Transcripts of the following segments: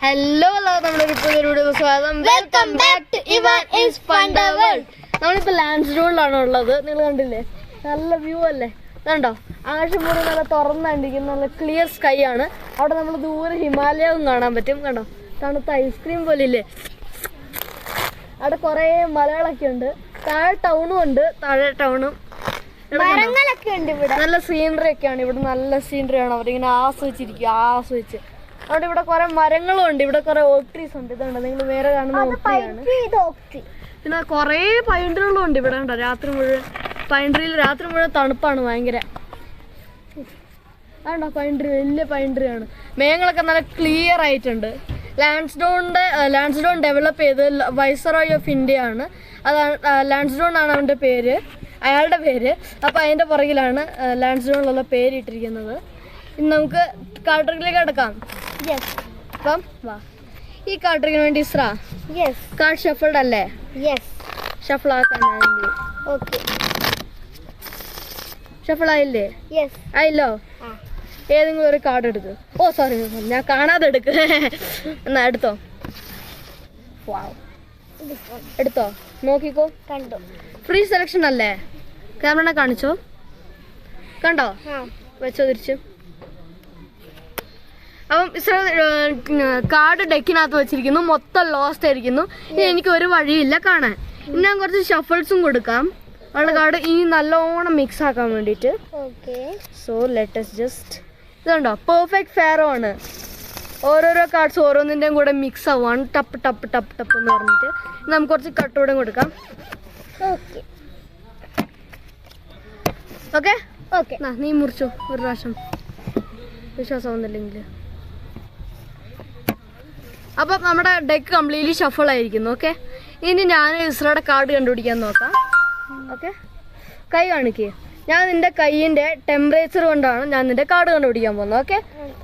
Hello നമ്മുടെ പുതിയൊരു video സ്വാഗതം. വെൽക്കം ബാക്ക് ടു ഇവാൻ ഈസ് ഫണ്ട വേൾഡ്. നമ്മളിപ്പോൾ ലാൻഡ്സ്റ്റോണിലാണ് ഉള്ളത്. നിങ്ങൾ കണ്ടില്ലേ, നല്ല വ്യൂ അല്ലേ? കണ്ടോ, ആകാശം മുറി നല്ല തുറന്നിരിക്കുന്നു, നല്ല ക്ലിയർ സ്കൈ ആണ്. അവിടെ നമ്മൾ ദൂരെ ഹിമാലയവും കാണാൻ പറ്റും. കണ്ടോ, തണുത്ത ഐസ്ക്രീം പോലെ ഇല്ലേ? അവിടെ കുറേ മലകളൊക്കെ ഉണ്ട്. താഴെ ടൗണും ഉണ്ട്. താഴെ ടൗണും മരങ്ങളൊക്കെ ഉണ്ട്. ഇവിടെ നല്ല സീനറി ഒക്കെയാണ്. ഇവിടെ നല്ല സീനറി ആണ്. അവരിങ്ങനെ ആസ്വദിച്ചിരിക്കും, ആസ്വദിച്ച്. അവിടെ ഇവിടെ കുറെ മരങ്ങളും ഉണ്ട്. ഇവിടെ കുറെ ഓക്ക് ട്രീസ് ഉണ്ട്. ഇതുണ്ട് നിങ്ങൾ വേറെ കാണുന്ന ഓക്ട്രിയാണ്. പിന്നെ കുറേ പൈൻ ട്രീകളും ഉണ്ട് ഇവിടെ. ഉണ്ടോ, രാത്രി മുഴുവൻ പൈൻ ട്രീയിൽ രാത്രി മുഴുവൻ തണുപ്പാണ് ഭയങ്കര. അതുണ്ടോ, പൈൻ ട്രീ, വലിയ പൈൻ ട്രീ ആണ്. മേഘങ്ങളൊക്കെ നല്ല ക്ലിയർ ആയിട്ടുണ്ട്. ലാൻഡ്സ്റ്റോൺ ഡെവലപ്പ് ചെയ്ത് വൈസ്രോയ് ഓഫ് ഇന്ത്യ ആണ്. അതാണ് ലാൻഡ്സ്റ്റോൺ ആണ് അവൻ്റെ പേര്, അയാളുടെ പേര്. അപ്പോൾ അതിൻ്റെ പുറകിലാണ് ലാൻഡ്സ്റ്റോണിലുള്ള പേര് ഇട്ടിരിക്കുന്നത്. ഇന്ന് നമുക്ക് കാർട്ടറിലേക്ക് എടുക്കാം. അപ്പം വാ, ഈ കാർട്ടറിന് വേണ്ടി ഇസ്രാ കാർഡ് ഷഫിൾഡ് അല്ലേ? ഷഫിൾ ആക്കാൻ ഷഫിൾ ആയില്ലേ? ആയില്ലോ. ഏതെങ്കിലും ഒരു കാർഡ് എടുക്ക്. ഓ സോറി, ഞാൻ കാണാതെ എടുക്ക്. എന്നാ എടുത്തോ, എടുത്തോ, നോക്കിക്കോ. കണ്ടോ, ഫ്രീ സെലക്ഷൻ അല്ലേ? ക്യാമറ കാണിച്ചോ. കണ്ടോ, വെച്ചോ തിരിച്ചു. അപ്പം കാർഡ് ഡെക്കിനകത്ത് വെച്ചിരിക്കുന്നു. മൊത്തം ലോസ്റ്റ് ആയിരിക്കുന്നു. ഇനി എനിക്ക് ഒരു വഴിയില്ല കാണാൻ. ഇനി ഞാൻ കുറച്ച് ഷഫിൾസും കൊടുക്കാം അവളുടെ കാർഡ് ഇനി നല്ലോണം മിക്സ് ആക്കാൻ വേണ്ടിയിട്ട്. സോ ലെറ്റ് us ജസ്റ്റ്, ഇതുണ്ടോ, പെർഫെക്റ്റ് ഫെയർ ആണ്. ഓരോരോ കാർഡ്സ് ഓരോന്നിൻ്റെയും കൂടെ മിക്സ് ആവുകയാണ്. ടപ്പ് ടപ്പ് ടപ്പ് ടപ്പ് എന്ന് പറഞ്ഞിട്ട് നമുക്ക് കുറച്ച് കട്ടോടെ കൊടുക്കാം. ഓക്കെ ഓക്കെ, നീ മുറിച്ചോ ഒരു പ്രാവശ്യം, വിശ്വാസമാവുന്നില്ലെങ്കിൽ. അപ്പം നമ്മുടെ ഡെക്ക് കംപ്ലീറ്റ്ലി ഷഫിൾ ആയിരിക്കുന്നു. ഓക്കെ, ഇനി ഞാൻ ഇസ്രയുടെ കാർഡ് കണ്ടുപിടിക്കാൻ നോക്കാം. ഓക്കെ, കൈ കാണിക്കുക. ഞാൻ നിൻ്റെ കൈയിൻ്റെ ടെമ്പറേച്ചർ കൊണ്ടാണ് ഞാൻ നിൻ്റെ കാർഡ് കണ്ടുപിടിക്കാൻ പോകുന്നത്. ഓക്കെ,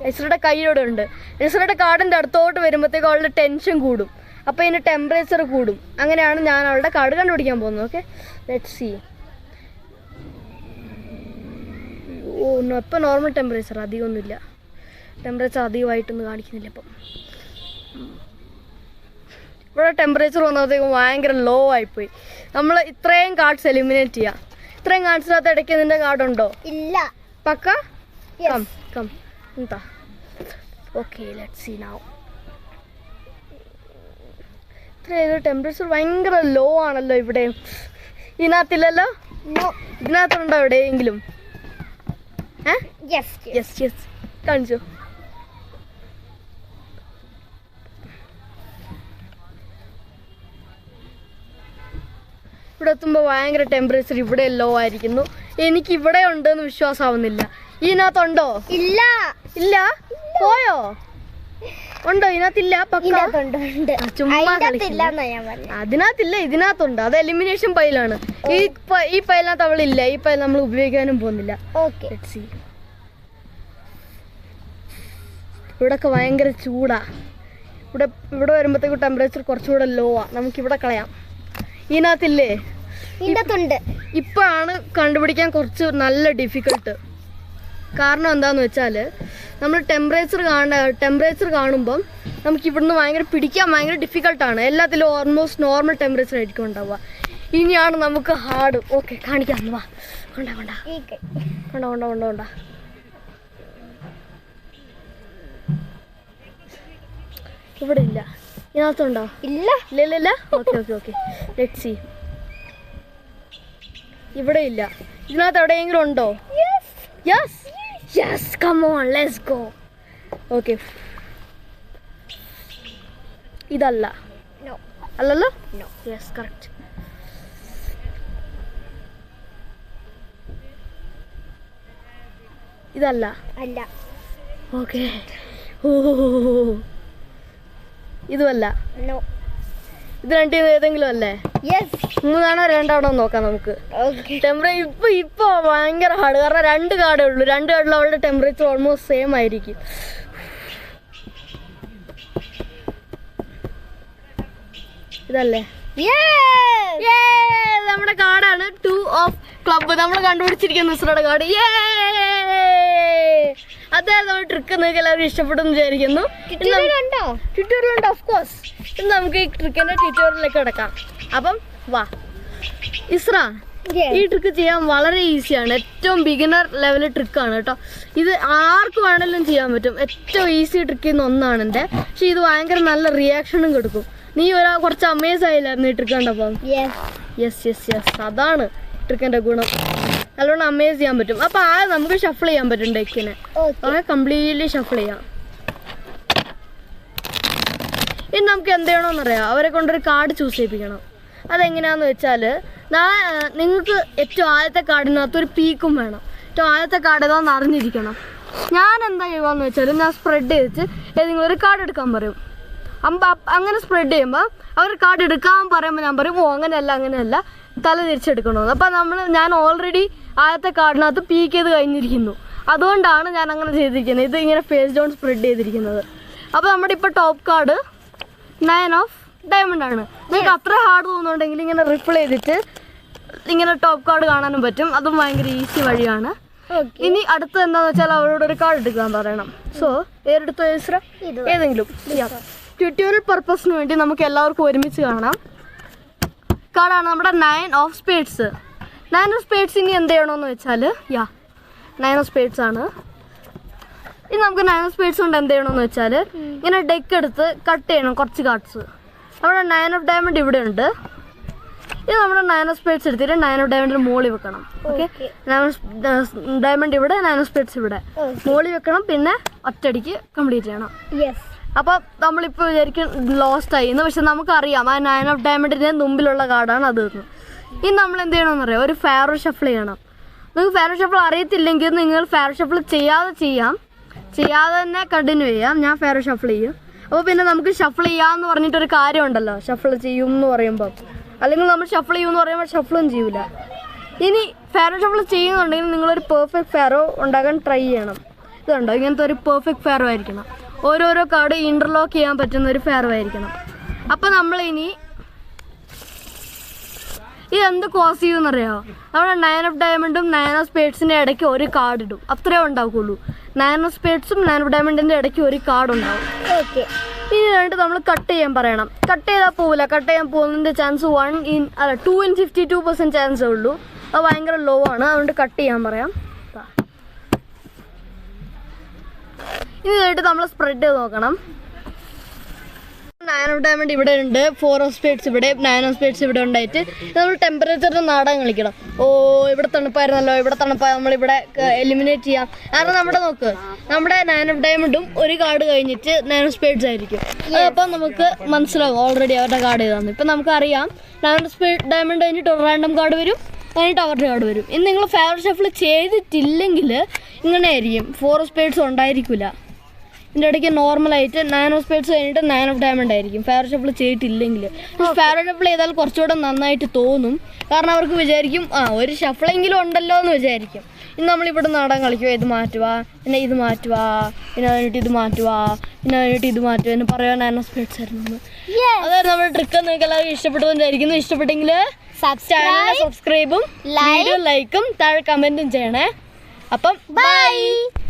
ഇസ്രയുടെ കൈയോടെ ഉണ്ട്. ഇസ്രയുടെ കാർഡിൻ്റെ അടുത്തോട്ട് വരുമ്പോഴത്തേക്കും അവളുടെ ടെൻഷൻ കൂടും. അപ്പോൾ ഇതിൻ്റെ ടെമ്പറേച്ചർ കൂടും. അങ്ങനെയാണ് ഞാൻ അവളുടെ കാർഡ് കണ്ടുപിടിക്കാൻ പോകുന്നത്. Okay, let's see. Oh no, ഇപ്പം നോർമൽ ടെമ്പറേച്ചർ, അധികമൊന്നുമില്ല. ടെമ്പറേച്ചർ അധികമായിട്ടൊന്നും കാണിക്കുന്നില്ല. ഇപ്പം ഇവിടെ ടെമ്പറേച്ചർ വന്നപ്പോഴത്തേക്കും ഭയങ്കര ലോ ആയിപ്പോയി. നമ്മൾ ഇത്രയും കാർഡ്സ് എലിമിനേറ്റ് ചെയ്യാം. ഇത്രയും കാർഡ്സിനകത്ത് ഇടയ്ക്ക് നിന്റെ കാർഡുണ്ടോ? ഇല്ല. പക്ക കം കം എന്താ? Okay, let's see now. ഇത്ര ടെമ്പറേച്ചർ ഭയങ്കര ലോ ആണല്ലോ ഇവിടെ. ഇതിനകത്തില്ലല്ലോ? ഇതിനകത്തുണ്ടോ എവിടെയെങ്കിലും? കാണിച്ചോ. ഇവിടെ എത്തുമ്പോൾ ഭയങ്കര ടെമ്പറേച്ചർ ഇവിടെ ലോ ആയിരിക്കുന്നു. എനിക്ക് ഇവിടെ ഉണ്ടെന്ന് വിശ്വാസമാവുന്നില്ല. ഇതിനകത്തുണ്ടോ? ഇല്ല. ഇല്ല, പോയോ? ഉണ്ടോ? ഇതിനകത്തില്ല. ചുമ്മാ അതിനകത്തില്ല, ഇതിനകത്തുണ്ട്. അത് എലിമിനേഷൻ പൈലാണ്. ഈ പൈലിനകത്ത് അവളില്ല. ഈ പൈൽ നമ്മൾ ഉപയോഗിക്കാനും പോകുന്നില്ല. ഇവിടൊക്കെ ഭയങ്കര ചൂടാ. ഇവിടെ വരുമ്പോഴത്തേക്കും ടെമ്പറേച്ചർ കുറച്ചുകൂടെ ലോ ആ. നമുക്കിവിടെ കളയാം. ഇതിനകത്തില്ലേ? ഇതിനകത്തുണ്ട്. ഇപ്പോഴാണ് കണ്ടുപിടിക്കാൻ കുറച്ച് നല്ല ഡിഫിക്കൾട്ട്. കാരണം എന്താന്ന് വെച്ചാൽ നമ്മൾ ടെമ്പറേച്ചർ കാണുമ്പം നമുക്ക് ഇവിടുന്ന് ഭയങ്കര പിടിക്കാൻ ഭയങ്കര ഡിഫിക്കൾട്ടാണ്. എല്ലാത്തിലും ഓൾമോസ്റ്റ് നോർമൽ ടെമ്പറേച്ചർ ആയിരിക്കും ഉണ്ടാവുക. ഇനിയാണ് നമുക്ക് ഹാർഡ്. ഓക്കെ, കാണിക്കാം. വാ, കൊണ്ട കൊണ്ട കൊണ്ട കൊണ്ട കൊണ്ട കൊണ്ട. ഇവിടെ ഇല്ല. ഇതിനകത്തുണ്ടോ? ഇല്ല ഇല്ല ഇല്ല. Okay okay okay, let's see. ഇവിടെ ഇല്ല. ഇതിനകത്ത് എവിടെയെങ്കിലും ഉണ്ടോ? Yes yes, come on, let's go. Okay, ഇതല്ല. അല്ലല്ലോ? Yes, correct. ഇതല്ല. അല്ല. ഓക്കെ, ഓ ഇതുമല്ല. ഇത് രണ്ടിൽ ഏതെങ്കിലും അല്ലേ? മൂന്നാണോ രണ്ടാണോ നോക്കാം നമുക്ക്. ഇപ്പൊ ഭയങ്കര ഹാർഡ്. കാരണം 2 കാർഡേ ഉള്ളൂ. 2 കാർഡിൽ അവളുടെ ടെമ്പറേച്ചർ ഓൾമോസ്റ്റ് സെയിം ആയിരിക്കും. ഇതല്ലേ? നമ്മുടെ കാർഡാണ് 2 ഓഫ് ക്ലബ്. നമ്മൾ കണ്ടുപിടിച്ചിരിക്കുന്ന ഇസ്രയുടെ കാർഡ്. അതായത് നമ്മുടെ ട്രിക്ക് നിങ്ങൾക്ക് എല്ലാവരും ഇഷ്ടപ്പെടും വിചാരിക്കുന്നു. Tutorial of course. ഇന്ന് നമുക്ക് ഈ ട്രിക്കിന്റെ ട്യൂട്ടോറിയലിലേക്ക് കിടക്കാം. അപ്പം വാ ഇസ്ര, ഈ ട്രിക്ക് ചെയ്യാൻ വളരെ ഈസിയാണ്. ഏറ്റവും ബിഗിനർ ലെവൽ ട്രിക്കാണ് കേട്ടോ. ഇത് ആർക്ക് വേണമെങ്കിലും ചെയ്യാൻ പറ്റും. ഏറ്റവും ഈസി ട്രിക്കിൽ നിന്ന് ഒന്നാണ് എൻ്റെ. പക്ഷെ ഇത് ഭയങ്കര നല്ല റിയാക്ഷനും കൊടുക്കും. നീ കുറച്ച് അമേസ് ആയില്ലായിരുന്നു ഈ ട്രിക്ക് കണ്ടപ്പോൾ? യെസ്, അതാണ് ട്രിക്കിന്റെ ഗുണം. നല്ലോണം അമേസ് ചെയ്യാൻ പറ്റും. അപ്പൊ നമുക്ക് ഷഫിൾ ചെയ്യാൻ പറ്റും ഡെക്കിനെ. കംപ്ലീറ്റ്ലി ഷഫിൾ ചെയ്യാം. ഇനി നമുക്ക് എന്ത് ചെയ്യണമെന്നറിയാം, അവരെ കൊണ്ടൊരു കാർഡ് ചൂസ് ചെയ്യിപ്പിക്കണം. അതെങ്ങനെയാന്ന് വെച്ചാൽ, നിങ്ങൾക്ക് ഏറ്റവും ആദ്യത്തെ കാർഡിനകത്ത് ഒരു പീക്കും വേണം. ഏറ്റവും ആദ്യത്തെ കാർഡ് ഏതാണെന്ന് അറിഞ്ഞിരിക്കണം. ഞാൻ എന്താ ചെയ്യുവാന്ന് വെച്ചാൽ, ഞാൻ സ്പ്രെഡ് ചെയ്തിട്ട് ഏതെങ്കിലും ഒരു കാർഡ് എടുക്കാൻ പറയും. അങ്ങനെ സ്പ്രെഡ് ചെയ്യുമ്പോൾ അവർ കാർഡ് എടുക്കാൻ പറയുമ്പോൾ ഞാൻ പറയും അങ്ങനെയല്ല തല തിരിച്ചെടുക്കണമെന്ന്. അപ്പം ഞാൻ ഓൾറെഡി ആദ്യത്തെ കാർഡിനകത്ത് പീക്ക് ചെയ്ത് കഴിഞ്ഞിരിക്കുന്നു. അതുകൊണ്ടാണ് ഞാൻ അങ്ങനെ ചെയ്തിരിക്കുന്നത്. ഇത് ഇങ്ങനെ ഫേസ് ഡൗൺ സ്പ്രെഡ് ചെയ്തിരിക്കുന്നത്. അപ്പോൾ നമ്മുടെ ഇപ്പോൾ ടോപ്പ് കാർഡ് 9 ഓഫ് ഡയമണ്ട് ആണ്. നിങ്ങൾക്ക് അത്ര ഹാർഡ് തോന്നുന്നുണ്ടെങ്കിൽ ഇങ്ങനെ റിഫിൾ ചെയ്തിട്ട് ഇങ്ങനെ ടോപ്പ് കാർഡ് കാണാനും പറ്റും. അതും ഭയങ്കര ഈസി വഴിയാണ്. ഇനി അടുത്ത് എന്താണെന്ന് വെച്ചാൽ അവരോട് ഒരു കാർഡ് എടുക്കാൻ പറയണം. സോ ഏതെടുത്തോ ഇസ്ര? ഏതെങ്കിലും. ട്യൂട്ടോറിയൽ പർപ്പസിന് വേണ്ടി നമുക്ക് എല്ലാവർക്കും ഒരുമിച്ച് കാണാം. കാർഡാണ് നമ്മുടെ 9 ഓഫ് സ്പേഡ്സ്. 9 ഓഫ് സ്പേഡ്സ് ഇനി എന്ത് ചെയ്യണമെന്ന് വെച്ചാൽ 9 ഓഫ് സ്പേഡ്സ് ആണ്. ഇനി നമുക്ക് 9 ഓഫ് സ്പേഡ്സ് കൊണ്ട് എന്ത് ചെയ്യണമെന്ന് വെച്ചാൽ, ഇങ്ങനെ ഡെക്ക് എടുത്ത് കട്ട് ചെയ്യണം കുറച്ച് കാർഡ്സ്. നമ്മുടെ 9 ഓഫ് ഡയമണ്ട് ഇവിടെ ഉണ്ട്. ഇത് നമ്മുടെ 9 ഓഫ് സ്പേഡ്സ് എടുത്തിട്ട് 9 ഓഫ് ഡയമണ്ടിന് മോളി വെക്കണം. ഓക്കെ, 9 ഓഫ് ഡയമണ്ട് ഇവിടെ, 9 ഓഫ് സ്പേഡ്സ് ഇവിടെ മോളി വെക്കണം. പിന്നെ ഒറ്റയടിക്ക് കംപ്ലീറ്റ് ചെയ്യണം. അപ്പോൾ നമ്മളിപ്പോൾ വിചാരിക്കും ലോസ്റ്റ് ആയി എന്ന്. പക്ഷെ നമുക്കറിയാം ആ 9 ഓഫ് ഡയമണ്ടിൻ്റെ മുമ്പിലുള്ള കാർഡാണ് അത്. ഇനി നമ്മൾ എന്ത് ചെയ്യണമെന്നറിയാം, ഒരു ഫാരോ ഷഫിൾ ചെയ്യണം. നിങ്ങൾക്ക് ഫാരോ ഷഫിൾ അറിയത്തില്ലെങ്കിൽ നിങ്ങൾ ഫാരോ ഷഫിൾ ചെയ്യാതെ തന്നെ കണ്ടിന്യൂ ചെയ്യാം. ഞാൻ ഫാരോ ഷഫിൾ ചെയ്യും. അപ്പോൾ പിന്നെ നമുക്ക് ഷഫിൾ ചെയ്യാമെന്ന് പറഞ്ഞിട്ടൊരു കാര്യമുണ്ടല്ലോ, ഷഫിൾ ചെയ്യും എന്ന് പറയുമ്പോൾ. അല്ലെങ്കിൽ നമ്മൾ ഷഫിൾ ചെയ്യുമെന്ന് പറയുമ്പോൾ ഷഫിളും ചെയ്യൂല. ഇനി ഫാരോ ഷഫിൾ ചെയ്യുന്നുണ്ടെങ്കിൽ നിങ്ങളൊരു പെർഫെക്റ്റ് ഫാരോ ഉണ്ടാക്കാൻ ട്രൈ ചെയ്യണം. ഇതുണ്ടോ, ഇങ്ങനത്തെ ഒരു പെർഫെക്റ്റ് ഫാരോ ആയിരിക്കണം. ഓരോരോ കാർഡ് ഇൻ്റർലോക്ക് ചെയ്യാൻ പറ്റുന്ന ഒരു ഫാരോ ആയിരിക്കണം. അപ്പോൾ നമ്മളിനി ഇതെന്ത് കോസ് ചെയ്യുമെന്നറിയാമോ? നമ്മുടെ 9 ഓഫ് ഡയമണ്ടും 9 ഓഫ് സ്പേഡ്സിൻ്റെ ഇടയ്ക്ക് ഒരു കാർഡ് ഇടും. അത്രേ ഉണ്ടാവുള്ളൂ. 9 ഓഫ് സ്പേഡ്സും 9 ഓഫ് ഡയമണ്ടിൻ്റെ ഇടയ്ക്ക് ഒരു കാർഡ് ഉണ്ടാവും. ഓക്കെ, ഇനി വേണ്ടി നമ്മൾ കട്ട് ചെയ്യാൻ പറയണം. കട്ട് ചെയ്താൽ പോവില്ല. കട്ട് ചെയ്യാൻ പോകുന്നതിൻ്റെ ചാൻസ് 2 in 52% ചാൻസേ ഉള്ളൂ. അത് ഭയങ്കര ലോ ആണ്. അതുകൊണ്ട് കട്ട് ചെയ്യാൻ പറയാം. ഇനി വേണ്ടി നമ്മൾ സ്പ്രെഡ് ചെയ്ത് നോക്കണം. 9 ഓഫ് ഡയമണ്ട് ഇവിടെ ഉണ്ട്, 4 ഓഫ് സ്പേഡ്സ് ഇവിടെ, 9 ഓഫ് സ്പേഡ്സ് ഇവിടെ ഉണ്ടായിട്ട് നമ്മൾ ടെമ്പറേച്ചറിന് നാടകം കളിക്കണം. ഇവിടെ തണുപ്പായിരുന്നല്ലോ, ഇവിടെ തണുപ്പായി, നമ്മളിവിടെ എലിമിനേറ്റ് ചെയ്യാം. കാരണം നമ്മുടെ 9 ഓഫ് ഡയമണ്ടും ഒരു കാർഡ് കഴിഞ്ഞിട്ട് 9 ഓഫ് സ്പേഡ്സ് ആയിരിക്കും. അപ്പം നമുക്ക് മനസ്സിലാവും ഓൾറെഡി അവരുടെ കാർഡ് ഏതാണ്. ഇപ്പം നമുക്കറിയാം 9 ഓഫ് ഡയമണ്ട് കഴിഞ്ഞിട്ട് ഒരു റാൻഡം കാർഡ് വരും, കഴിഞ്ഞിട്ട് അവരുടെ കാർഡ് വരും. ഇനി നിങ്ങൾ ഫെയർ ഷഫിൾ ചെയ്തിട്ടില്ലെങ്കിൽ ഇങ്ങനെ ആയിരിക്കും, 4 ഓഫ് സ്പേഡ്സ് ഉണ്ടായിരിക്കില്ല. ഇതിൻ്റെ ഇടയ്ക്ക് നോർമലായിട്ട് 9 ഓഫ് സ്പേഡ്സ് കഴിഞ്ഞിട്ട് 9 ഓഫ് ഡയമണ്ട് ആയിരിക്കും ഫെയർ ഷഫിൾ ചെയ്തിട്ടില്ലെങ്കിൽ. ഫെയർ ഷഫിൾ ചെയ്താൽ കുറച്ചുകൂടെ നന്നായിട്ട് തോന്നും. കാരണം അവർക്ക് വിചാരിക്കും ഒരു ഷഫിളെങ്കിലും ഉണ്ടല്ലോ എന്ന് വിചാരിക്കും. ഇന്ന് നമ്മളിവിടെ നാടൻ കളിക്കുക, ഇത് മാറ്റുക, പിന്നെ ഇത് മാറ്റുക, പിന്നെ അതിനിട്ട് ഇത് മാറ്റുക, പിന്നെ അതിനിട്ട് ഇത് മാറ്റുക എന്ന് പറയാൻ 9 ഓഫ് സ്പേഡ്സ് ആയിരുന്നു. അതായത് നമ്മുടെ ട്രിക്ക് നിങ്ങൾക്ക് എല്ലാവരും ഇഷ്ടപ്പെട്ടതെന്നായിരിക്കുന്നു. ഇഷ്ടപ്പെട്ടെങ്കിൽ ചാനൽ സബ്സ്ക്രൈബും വീഡിയോ ലൈക്കും താഴെ കമൻറ്റും ചെയ്യണേ. അപ്പം ബൈ.